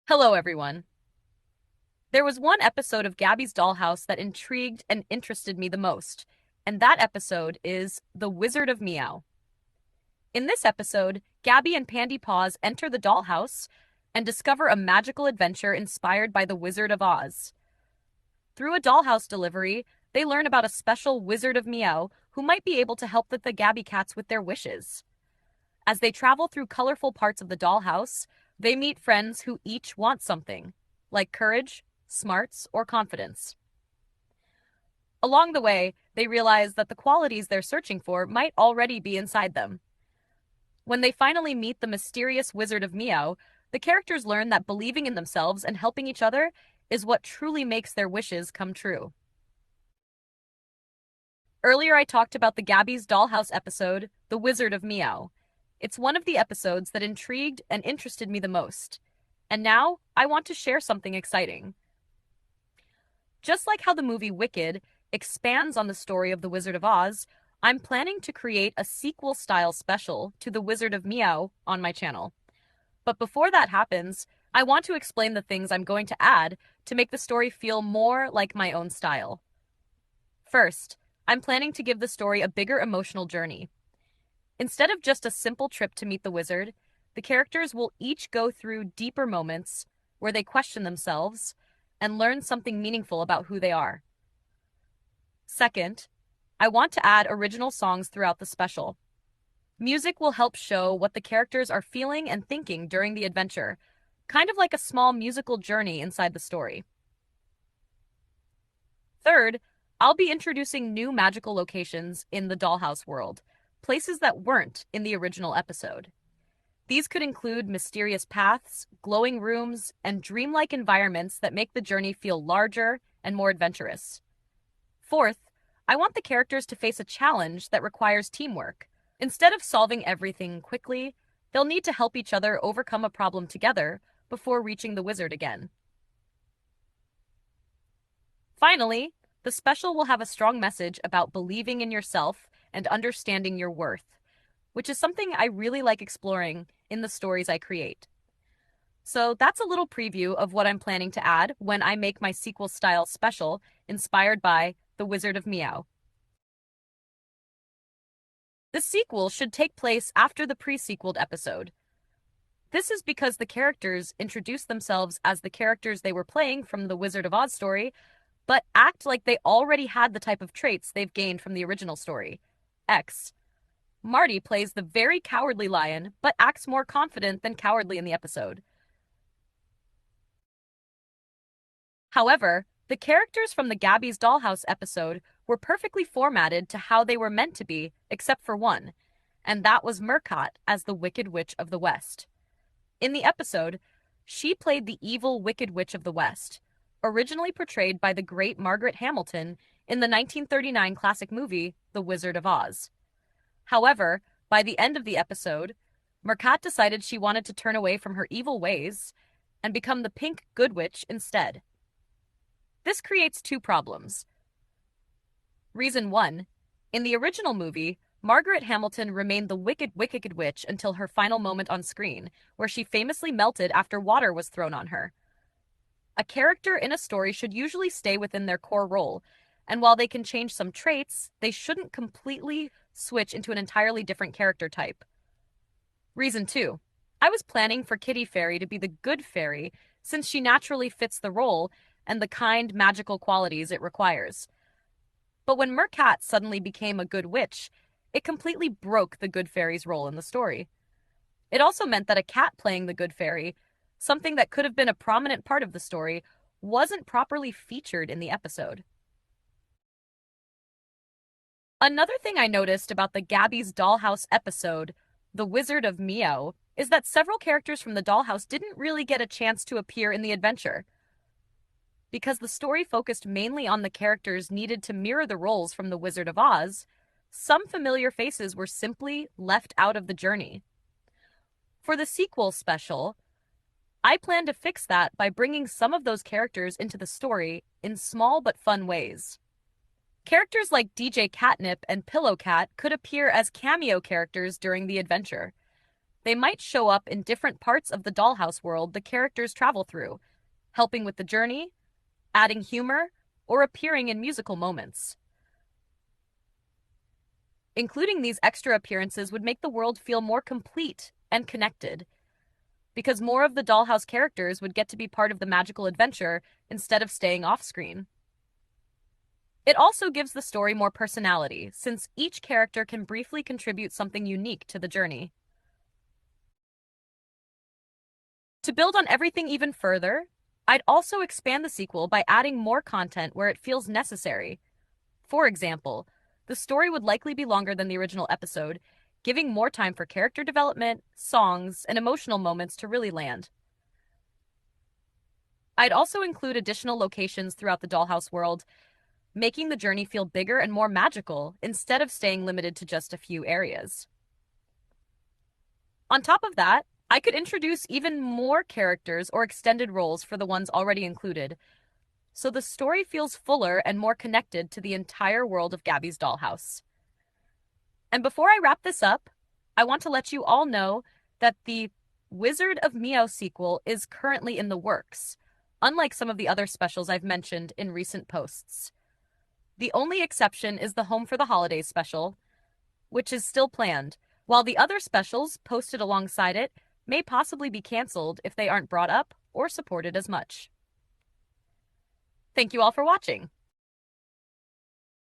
Hello, everyone. There was one episode of Gabby's Dollhouse that intrigued and interested me the most, and that episode is The Wizzard of Meow. In this episode, Gabby and Pandy Paws enter the dollhouse and discover a magical adventure inspired by the Wizard of Oz. Through a dollhouse delivery, they learn about a special Wizzard of Meow who might be able to help the Gabby cats with their wishes. As they travel through colorful parts of the dollhouse, they meet friends who each want something, like courage, smarts, or confidence. Along the way, they realize that the qualities they're searching for might already be inside them. When they finally meet the mysterious Wizard of Meow, the characters learn that believing in themselves and helping each other is what truly makes their wishes come true. Earlier, I talked about the Gabby's Dollhouse episode, The Wizzard of Meow. It's one of the episodes that intrigued and interested me the most. And now, I want to share something exciting. Just like how the movie Wicked expands on the story of the Wizard of Oz, I'm planning to create a sequel-style special to The Wizard of Meow on my channel. But before that happens, I want to explain the things I'm going to add to make the story feel more like my own style. First, I'm planning to give the story a bigger emotional journey. Instead of just a simple trip to meet the wizard, the characters will each go through deeper moments where they question themselves and learn something meaningful about who they are. Second, I want to add original songs throughout the special. Music will help show what the characters are feeling and thinking during the adventure, kind of like a small musical journey inside the story. Third, I'll be introducing new magical locations in the Dollhouse world, places that weren't in the original episode. These could include mysterious paths, glowing rooms, and dreamlike environments that make the journey feel larger and more adventurous. Fourth, I want the characters to face a challenge that requires teamwork. Instead of solving everything quickly, they'll need to help each other overcome a problem together before reaching the wizard again. Finally, the special will have a strong message about believing in yourself and understanding your worth, which is something I really like exploring in the stories I create. So that's a little preview of what I'm planning to add when I make my sequel-style special inspired by The Wizard of Meow. The sequel should take place after the pre-sequeled episode. This is because the characters introduce themselves as the characters they were playing from the Wizard of Oz story, but act like they already had the type of traits they've gained from the original story. X. Marty plays the very cowardly lion, but acts more confident than cowardly in the episode. However, the characters from the Gabby's Dollhouse episode were perfectly formatted to how they were meant to be, except for one, and that was Murkat as the Wicked Witch of the West. In the episode, she played the evil Wicked Witch of the West, originally portrayed by the great Margaret Hamilton in the 1939 classic movie The Wizard of Oz. However, by the end of the episode, Murkat decided she wanted to turn away from her evil ways and become the pink Good Witch instead. This creates two problems. Reason 1. In the original movie, Margaret Hamilton remained the wicked witch until her final moment on screen, where she famously melted after water was thrown on her. A character in a story should usually stay within their core role, and while they can change some traits, they shouldn't completely switch into an entirely different character type. Reason 2. I was planning for Kitty Fairy to be the good fairy, since she naturally fits the role and the kind magical qualities it requires. But when Murkat suddenly became a good witch, it completely broke the good fairy's role in the story. It also meant that a cat playing the good fairy, something that could have been a prominent part of the story, wasn't properly featured in the episode. Another thing I noticed about the Gabby's Dollhouse episode, The Wizzard of Meow, is that several characters from the dollhouse didn't really get a chance to appear in the adventure. Because the story focused mainly on the characters needed to mirror the roles from the Wizard of Oz, some familiar faces were simply left out of the journey. For the sequel special, I plan to fix that by bringing some of those characters into the story in small but fun ways. Characters like DJ Catnip and Pillow Cat could appear as cameo characters during the adventure. They might show up in different parts of the Dollhouse world the characters travel through, helping with the journey, adding humor, or appearing in musical moments. Including these extra appearances would make the world feel more complete and connected, because more of the Dollhouse characters would get to be part of the magical adventure instead of staying off-screen. It also gives the story more personality, since each character can briefly contribute something unique to the journey. To build on everything even further, I'd also expand the sequel by adding more content where it feels necessary. For example, the story would likely be longer than the original episode, giving more time for character development, songs, and emotional moments to really land. I'd also include additional locations throughout the Dollhouse world, making the journey feel bigger and more magical instead of staying limited to just a few areas. On top of that, I could introduce even more characters or extended roles for the ones already included, so the story feels fuller and more connected to the entire world of Gabby's Dollhouse. And before I wrap this up, I want to let you all know that the Wizzard of Meow sequel is currently in the works, unlike some of the other specials I've mentioned in recent posts. The only exception is the Home for the Holidays special, which is still planned, while the other specials posted alongside it may possibly be canceled if they aren't brought up or supported as much. Thank you all for watching.